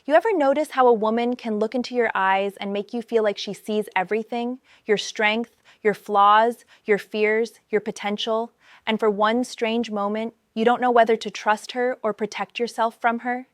You ever notice how a woman can look into your eyes and make you feel like she sees everything? Your strength, your flaws, your fears, your potential, and for one strange moment, you don't know whether to trust her or protect yourself from her?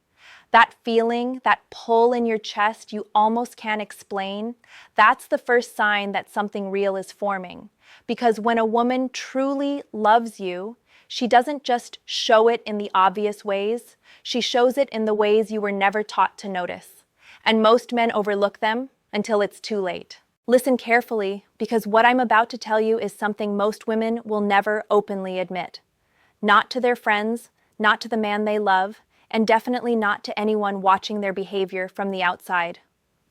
That feeling, that pull in your chest you almost can't explain, that's the first sign that something real is forming. Because when a woman truly loves you, she doesn't just show it in the obvious ways, she shows it in the ways you were never taught to notice. And most men overlook them until it's too late. Listen carefully, because what I'm about to tell you is something most women will never openly admit. Not to their friends, not to the man they love, and definitely not to anyone watching their behavior from the outside.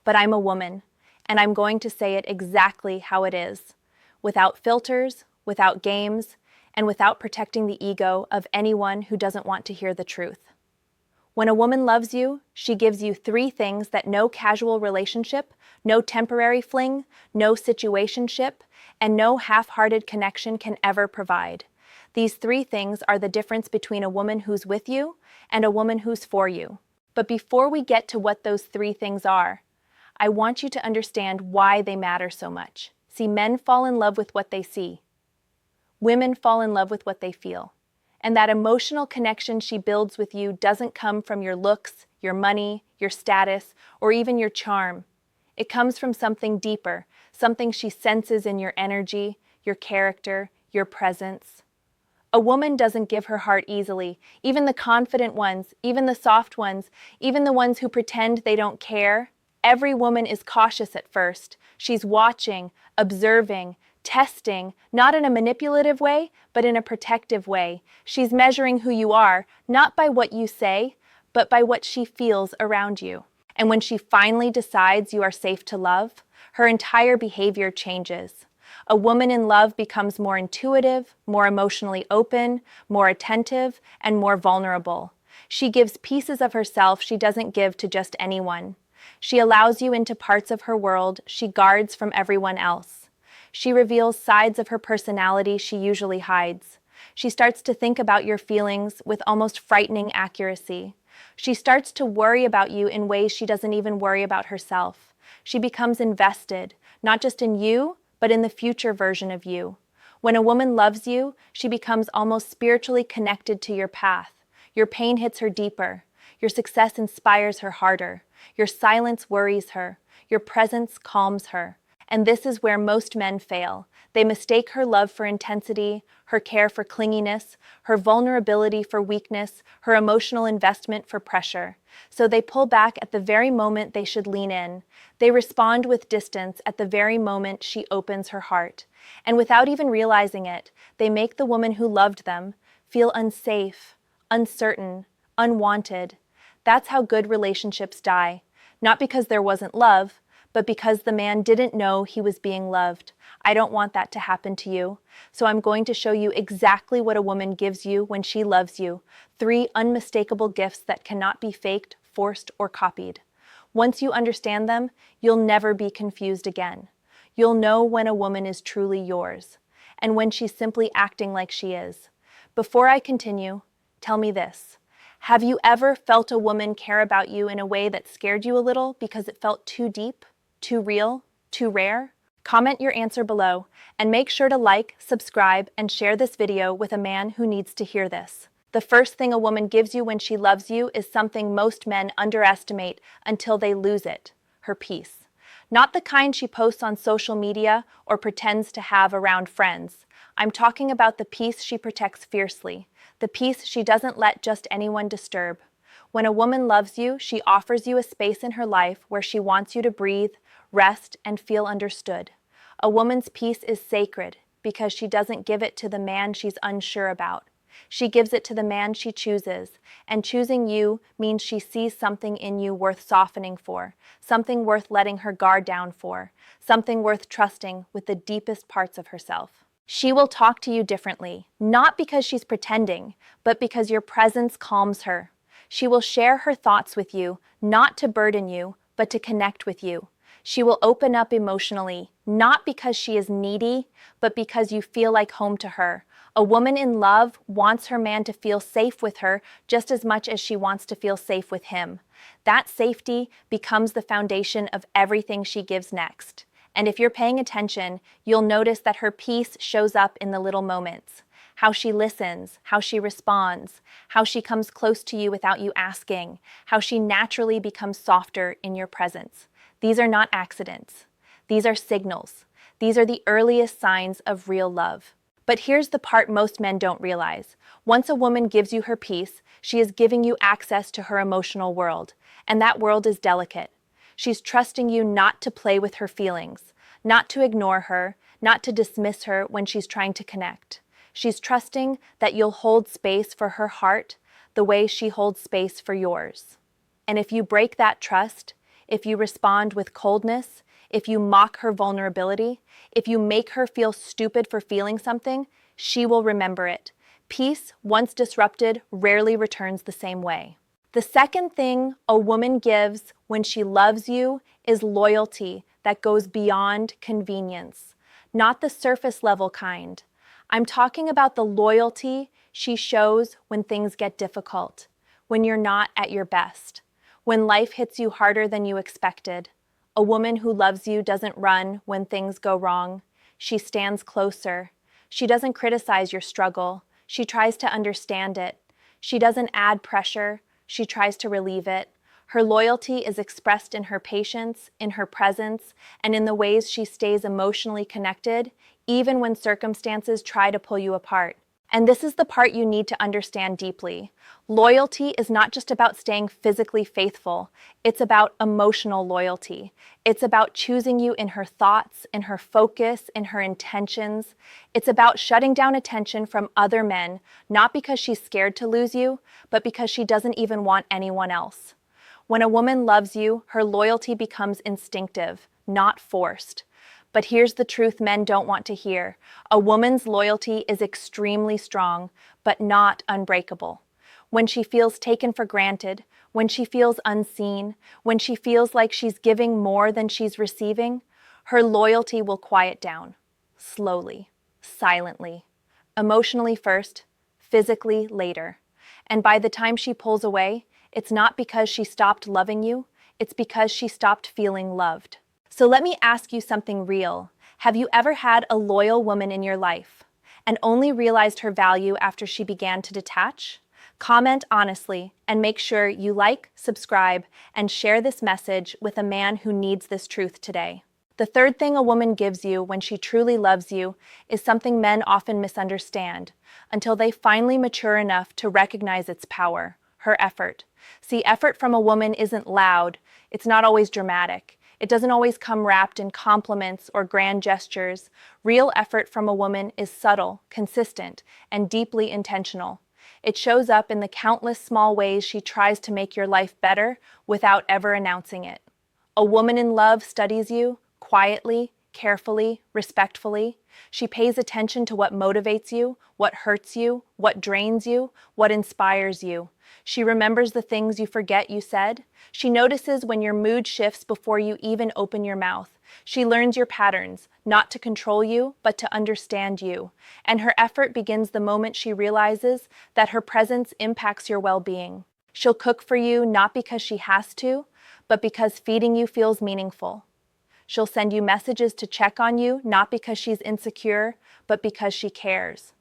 But I'm a woman, and I'm going to say it exactly how it is, without filters, without games, and without protecting the ego of anyone who doesn't want to hear the truth. When a woman loves you, she gives you 3 things that no casual relationship, no temporary fling, no situationship, and no half-hearted connection can ever provide. These 3 things are the difference between a woman who's with you and a woman who's for you. But before we get to what those 3 things are, I want you to understand why they matter so much. See, men fall in love with what they see. Women fall in love with what they feel. And that emotional connection she builds with you doesn't come from your looks, your money, your status, or even your charm. It comes from something deeper, something she senses in your energy, your character, your presence. A woman doesn't give her heart easily, even the confident ones, even the soft ones, even the ones who pretend they don't care. Every woman is cautious at first. She's watching, observing, testing, not in a manipulative way, but in a protective way. She's measuring who you are, not by what you say, but by what she feels around you. And when she finally decides you are safe to love, her entire behavior changes. A woman in love becomes more intuitive, more emotionally open, more attentive, and more vulnerable. She gives pieces of herself she doesn't give to just anyone. She allows you into parts of her world she guards from everyone else. She reveals sides of her personality she usually hides. She starts to think about your feelings with almost frightening accuracy. She starts to worry about you in ways she doesn't even worry about herself. She becomes invested, not just in you, but in the future version of you. When a woman loves you, she becomes almost spiritually connected to your path. Your pain hits her deeper. Your success inspires her harder. Your silence worries her. Your presence calms her. And this is where most men fail. They mistake her love for intensity, her care for clinginess, her vulnerability for weakness, her emotional investment for pressure. So they pull back at the very moment they should lean in. They respond with distance at the very moment she opens her heart. And without even realizing it, they make the woman who loved them feel unsafe, uncertain, unwanted. That's how good relationships die. Not because there wasn't love, but because the man didn't know he was being loved. I don't want that to happen to you. So I'm going to show you exactly what a woman gives you when she loves you. 3 unmistakable gifts that cannot be faked, forced, or copied. Once you understand them, you'll never be confused again. You'll know when a woman is truly yours, and when she's simply acting like she is. Before I continue, tell me this. Have you ever felt a woman care about you in a way that scared you a little because it felt too deep? Too real? Too rare? Comment your answer below, and make sure to like, subscribe, and share this video with a man who needs to hear this. The first thing a woman gives you when she loves you is something most men underestimate until they lose it: her peace. Not the kind she posts on social media or pretends to have around friends. I'm talking about the peace she protects fiercely, the peace she doesn't let just anyone disturb. When a woman loves you, she offers you a space in her life where she wants you to breathe, rest, and feel understood. A woman's peace is sacred because she doesn't give it to the man she's unsure about. She gives it to the man she chooses, and choosing you means she sees something in you worth softening for, something worth letting her guard down for, something worth trusting with the deepest parts of herself. She will talk to you differently, not because she's pretending, but because your presence calms her. She will share her thoughts with you, not to burden you, but to connect with you. She will open up emotionally, not because she is needy, but because you feel like home to her. A woman in love wants her man to feel safe with her just as much as she wants to feel safe with him. That safety becomes the foundation of everything she gives next. And if you're paying attention, you'll notice that her peace shows up in the little moments. How she listens, how she responds, how she comes close to you without you asking, how she naturally becomes softer in your presence. These are not accidents. These are signals. These are the earliest signs of real love. But here's the part most men don't realize. Once a woman gives you her peace, she is giving you access to her emotional world, and that world is delicate. She's trusting you not to play with her feelings, not to ignore her, not to dismiss her when she's trying to connect. She's trusting that you'll hold space for her heart the way she holds space for yours. And if you break that trust, if you respond with coldness, if you mock her vulnerability, if you make her feel stupid for feeling something, she will remember it. Peace, once disrupted, rarely returns the same way. The second thing a woman gives when she loves you is loyalty that goes beyond convenience, not the surface level kind. I'm talking about the loyalty she shows when things get difficult, when you're not at your best, when life hits you harder than you expected. A woman who loves you doesn't run when things go wrong. She stands closer. She doesn't criticize your struggle. She tries to understand it. She doesn't add pressure. She tries to relieve it. Her loyalty is expressed in her patience, in her presence, and in the ways she stays emotionally connected, even when circumstances try to pull you apart. And this is the part you need to understand deeply. Loyalty is not just about staying physically faithful. It's about emotional loyalty. It's about choosing you in her thoughts, in her focus, in her intentions. It's about shutting down attention from other men, not because she's scared to lose you, but because she doesn't even want anyone else. When a woman loves you, her loyalty becomes instinctive, not forced. But here's the truth men don't want to hear. A woman's loyalty is extremely strong, but not unbreakable. When she feels taken for granted, when she feels unseen, when she feels like she's giving more than she's receiving, her loyalty will quiet down. Slowly, silently, emotionally first, physically later. And by the time she pulls away, it's not because she stopped loving you, it's because she stopped feeling loved. So let me ask you something real. Have you ever had a loyal woman in your life and only realized her value after she began to detach? Comment honestly and make sure you like, subscribe, and share this message with a man who needs this truth today. The third thing a woman gives you when she truly loves you is something men often misunderstand until they finally mature enough to recognize its power, her effort. See, effort from a woman isn't loud, it's not always dramatic. It doesn't always come wrapped in compliments or grand gestures. Real effort from a woman is subtle, consistent, and deeply intentional. It shows up in the countless small ways she tries to make your life better without ever announcing it. A woman in love studies you quietly, carefully, respectfully. She pays attention to what motivates you, what hurts you, what drains you, what inspires you. She remembers the things you forget you said. She notices when your mood shifts before you even open your mouth. She learns your patterns, not to control you, but to understand you. And her effort begins the moment she realizes that her presence impacts your well-being. She'll cook for you not because she has to, but because feeding you feels meaningful. She'll send you messages to check on you, not because she's insecure, but because she cares.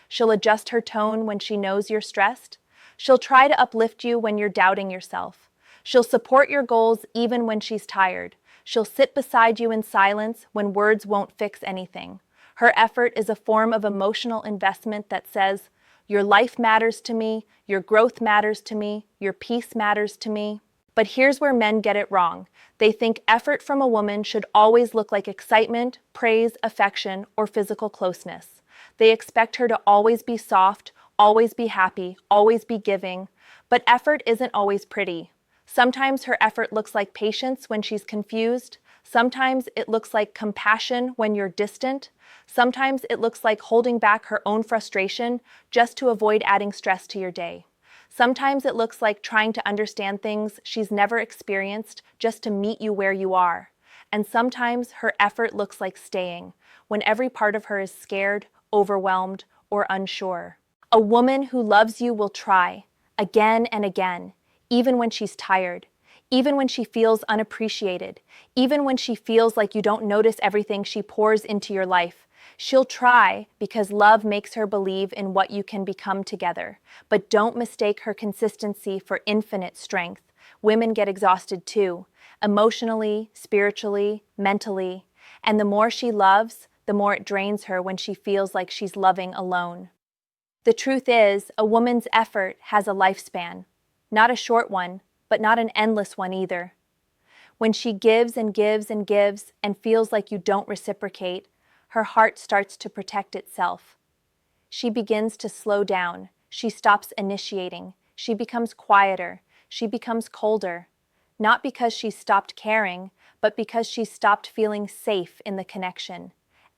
She'll adjust her tone when she knows you're stressed. She'll try to uplift you when you're doubting yourself. She'll support your goals even when she's tired. She'll sit beside you in silence when words won't fix anything. Her effort is a form of emotional investment that says, your life matters to me, your growth matters to me, your peace matters to me. But here's where men get it wrong. They think effort from a woman should always look like excitement, praise, affection, or physical closeness. They expect her to always be soft, always be happy, always be giving. But effort isn't always pretty. Sometimes her effort looks like patience when she's confused. Sometimes it looks like compassion when you're distant. Sometimes it looks like holding back her own frustration just to avoid adding stress to your day. Sometimes it looks like trying to understand things she's never experienced just to meet you where you are. And sometimes her effort looks like staying when every part of her is scared, overwhelmed, or unsure. A woman who loves you will try, again and again, even when she's tired, even when she feels unappreciated, even when she feels like you don't notice everything she pours into your life. She'll try because love makes her believe in what you can become together. But don't mistake her consistency for infinite strength. Women get exhausted too, emotionally, spiritually, mentally. And the more she loves, the more it drains her when she feels like she's loving alone. The truth is, a woman's effort has a lifespan. Not a short one, but not an endless one either. When she gives and gives and gives and feels like you don't reciprocate, her heart starts to protect itself. She begins to slow down. She stops initiating. She becomes quieter. She becomes colder. Not because she's stopped caring, but because she's stopped feeling safe in the connection.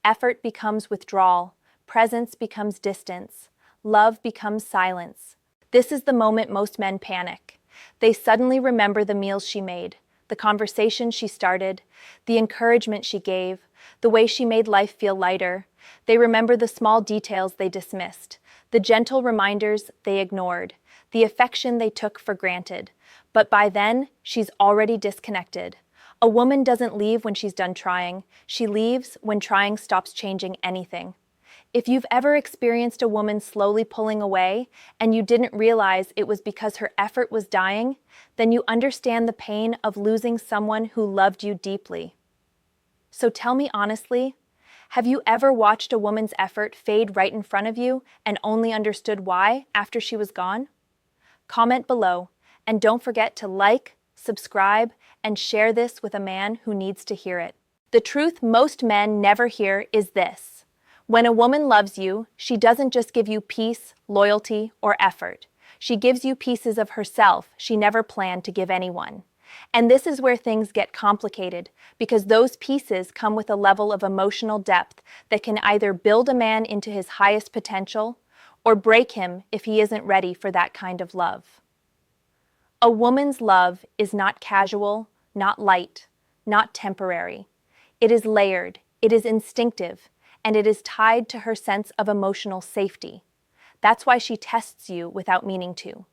Effort becomes withdrawal. Presence becomes distance. Love becomes silence. This is the moment most men panic. They suddenly remember the meals she made, the conversation she started, the encouragement she gave, the way she made life feel lighter. They remember the small details they dismissed, the gentle reminders they ignored, the affection they took for granted. But by then, she's already disconnected. A woman doesn't leave when she's done trying. She leaves when trying stops changing anything. If you've ever experienced a woman slowly pulling away and you didn't realize it was because her effort was dying, then you understand the pain of losing someone who loved you deeply. So tell me honestly, have you ever watched a woman's effort fade right in front of you and only understood why after she was gone? Comment below, and don't forget to like, subscribe, and share this with a man who needs to hear it. The truth most men never hear is this. When a woman loves you, she doesn't just give you peace, loyalty, or effort. She gives you pieces of herself she never planned to give anyone. And this is where things get complicated, because those pieces come with a level of emotional depth that can either build a man into his highest potential or break him if he isn't ready for that kind of love. A woman's love is not casual, not light, not temporary. It is layered, it is instinctive, and it is tied to her sense of emotional safety. That's why she tests you without meaning to.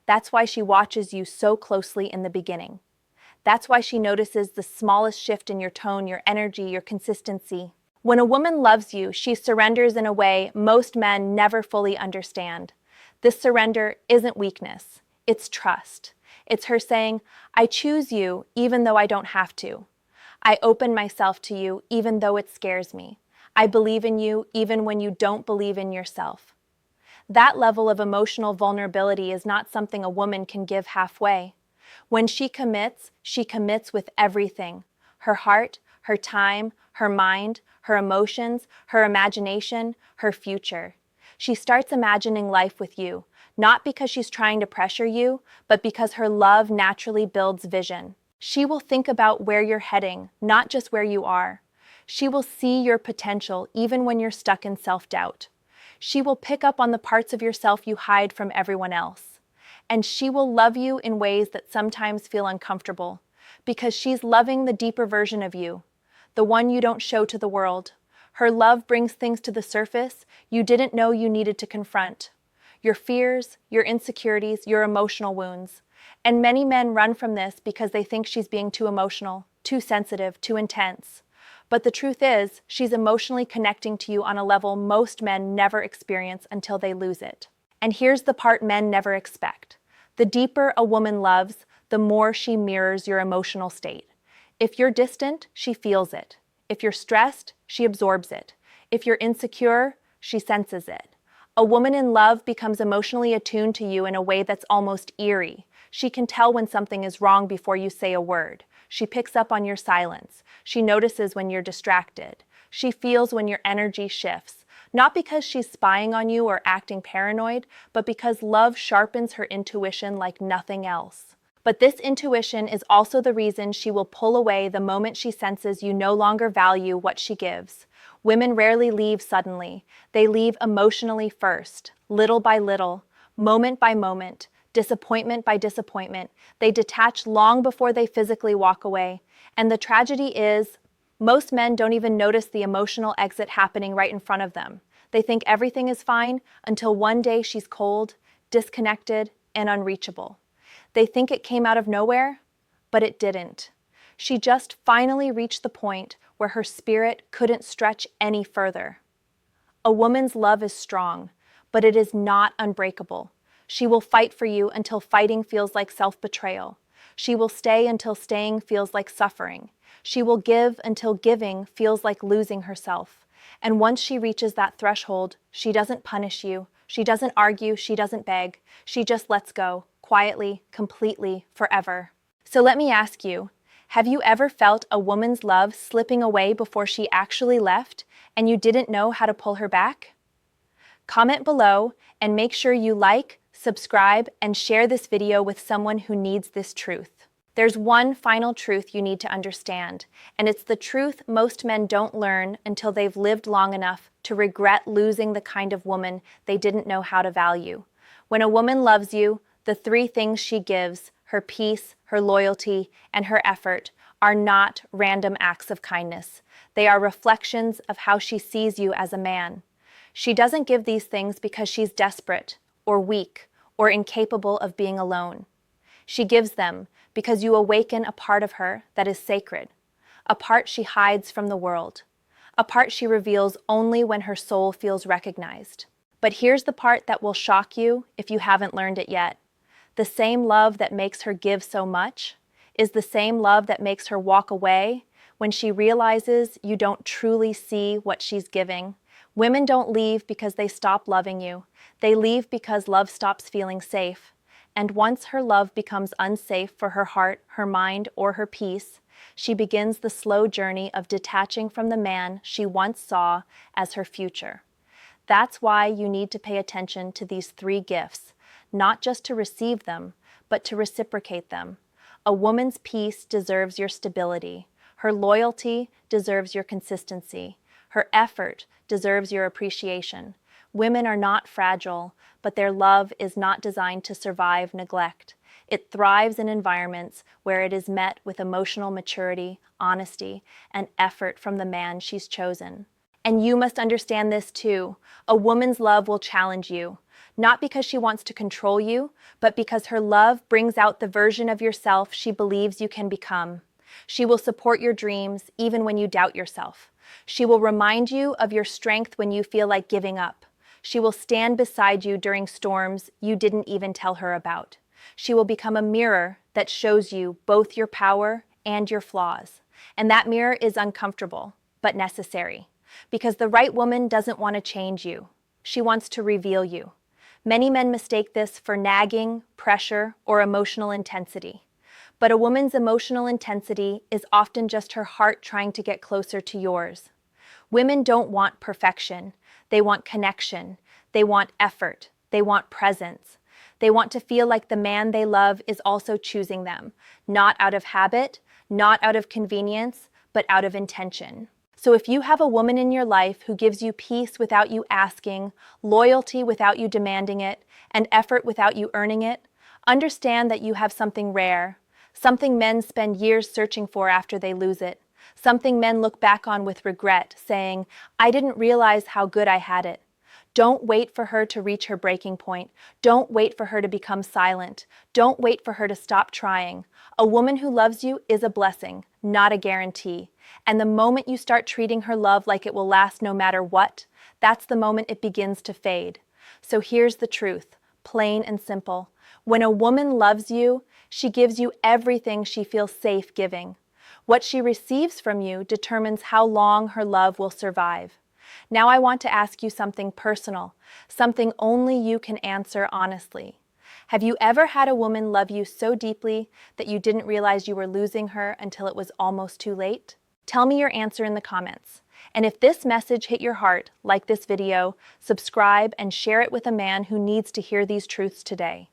That's why she watches you so closely in the beginning. That's why she notices the smallest shift in your tone, your energy, your consistency. When a woman loves you, she surrenders in a way most men never fully understand. This surrender isn't weakness, it's trust. It's her saying, I choose you even though I don't have to. I open myself to you even though it scares me. I believe in you even when you don't believe in yourself. That level of emotional vulnerability is not something a woman can give halfway. When she commits with everything. Her heart, her time, her mind, her emotions, her imagination, her future. She starts imagining life with you, not because she's trying to pressure you, but because her love naturally builds vision. She will think about where you're heading, not just where you are. She will see your potential even when you're stuck in self-doubt. She will pick up on the parts of yourself you hide from everyone else. And she will love you in ways that sometimes feel uncomfortable, because she's loving the deeper version of you, the one you don't show to the world. Her love brings things to the surface you didn't know you needed to confront. Your fears, your insecurities, your emotional wounds. And many men run from this because they think she's being too emotional, too sensitive, too intense. But the truth is, she's emotionally connecting to you on a level most men never experience until they lose it. And here's the part men never expect. The deeper a woman loves, the more she mirrors your emotional state. If you're distant, she feels it. If you're stressed, she absorbs it. If you're insecure, she senses it. A woman in love becomes emotionally attuned to you in a way that's almost eerie. She can tell when something is wrong before you say a word. She picks up on your silence. She notices when you're distracted. She feels when your energy shifts. Not because she's spying on you or acting paranoid, but because love sharpens her intuition like nothing else. But this intuition is also the reason she will pull away the moment she senses you no longer value what she gives. Women rarely leave suddenly. They leave emotionally first, little by little, moment by moment, disappointment by disappointment. They detach long before they physically walk away. And the tragedy is, most men don't even notice the emotional exit happening right in front of them. They think everything is fine until one day she's cold, disconnected, and unreachable. They think it came out of nowhere, but it didn't. She just finally reached the point where her spirit couldn't stretch any further. A woman's love is strong, but it is not unbreakable. She will fight for you until fighting feels like self-betrayal. She will stay until staying feels like suffering. She will give until giving feels like losing herself. And once she reaches that threshold, she doesn't punish you, she doesn't argue, she doesn't beg. She just lets go, quietly, completely, forever. So let me ask you, have you ever felt a woman's love slipping away before she actually left, and you didn't know how to pull her back? Comment below and make sure you like, subscribe, and share this video with someone who needs this truth. There's one final truth you need to understand, and it's the truth most men don't learn until they've lived long enough to regret losing the kind of woman they didn't know how to value. When a woman loves you, the three things she gives, her peace, her loyalty, and her effort, are not random acts of kindness. They are reflections of how she sees you as a man. She doesn't give these things because she's desperate, or weak, or incapable of being alone. She gives them because you awaken a part of her that is sacred, a part she hides from the world, a part she reveals only when her soul feels recognized. But here's the part that will shock you if you haven't learned it yet. The same love that makes her give so much is the same love that makes her walk away when she realizes you don't truly see what she's giving. Women don't leave because they stop loving you. They leave because love stops feeling safe. And once her love becomes unsafe for her heart, her mind, or her peace, she begins the slow journey of detaching from the man she once saw as her future. That's why you need to pay attention to these three gifts, not just to receive them, but to reciprocate them. A woman's peace deserves your stability. Her loyalty deserves your consistency. Her effort deserves your appreciation. Women are not fragile, but their love is not designed to survive neglect. It thrives in environments where it is met with emotional maturity, honesty, and effort from the man she's chosen. And you must understand this too. A woman's love will challenge you, not because she wants to control you, but because her love brings out the version of yourself she believes you can become. She will support your dreams even when you doubt yourself. She will remind you of your strength when you feel like giving up. She will stand beside you during storms you didn't even tell her about. She will become a mirror that shows you both your power and your flaws. And that mirror is uncomfortable, but necessary. Because the right woman doesn't want to change you. She wants to reveal you. Many men mistake this for nagging, pressure, or emotional intensity. But a woman's emotional intensity is often just her heart trying to get closer to yours. Women don't want perfection. They want connection. They want effort. They want presence. They want to feel like the man they love is also choosing them, not out of habit, not out of convenience, but out of intention. So if you have a woman in your life who gives you peace without you asking, loyalty without you demanding it, and effort without you earning it, understand that you have something rare, something men spend years searching for after they lose it, something men look back on with regret, saying, "I didn't realize how good I had it." Don't wait for her to reach her breaking point. Don't wait for her to become silent. Don't wait for her to stop trying. A woman who loves you is a blessing, not a guarantee. And the moment you start treating her love like it will last no matter what, that's the moment it begins to fade. So here's the truth, plain and simple. When a woman loves you, she gives you everything she feels safe giving. What she receives from you determines how long her love will survive. Now I want to ask you something personal, something only you can answer honestly. Have you ever had a woman love you so deeply that you didn't realize you were losing her until it was almost too late? Tell me your answer in the comments. And if this message hit your heart, like this video, subscribe and share it with a man who needs to hear these truths today.